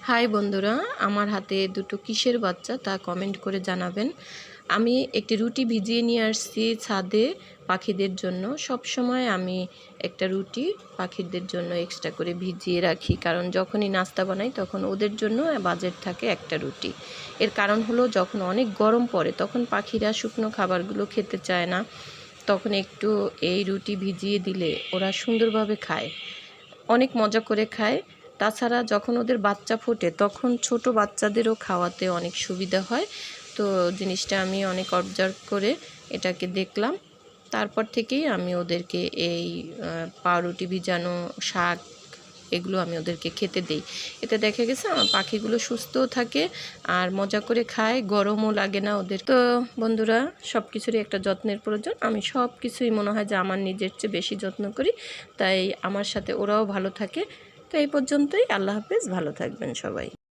High বন্ধুরা, আমার হাতে দুটো কিসের বাচ্চা তা কমেন্ট করে জানাবেন। আমি একটি রুটি ভিজিয়ে নিয়ে আসছি ছাদে পাখিদের জন্য। সব সময় আমি একটা রুটি পাখিদের জন্য এক্সট্রা করে ভিজিয়ে রাখি, কারণ যখনই নাস্তা বানাই তখন ওদের জন্য বাজেট থাকে একটা রুটি। এর কারণ হলো যখন অনেক গরম পড়ে তখন পাখিরা শুকনো খাবারগুলো খেতে চায় না, তখন একটু এই রুটি ভিজিয়ে দিলে ওরা সুন্দরভাবে খায়, অনেক মজা করে খায়। তাছাড়া যখন ওদের বাচ্চা ফোটে তখন ছোট বাচ্চাদেরও খাওয়াতে অনেক সুবিধা হয়। তো জিনিসটা আমি অনেক অবজার্ভ করে এটাকে দেখলাম, তারপর থেকেই আমি ওদেরকে এই পাউরুটি ভিজানো শাক এগুলো আমি ওদেরকে খেতে দেই। এতে দেখা গেছে আমার পাখিগুলো সুস্থও থাকে আর মজা করে খায়, গরমও লাগে না ওদের। তো বন্ধুরা, সব কিছুরই একটা যত্নের প্রয়োজন। আমি সব কিছুই মনে হয় যে আমার নিজের চেয়ে বেশি যত্ন করি, তাই আমার সাথে ওরাও ভালো থাকে। তো এই পর্যন্তই। আল্লাহ হাফেজ, ভালো থাকবেন সবাই।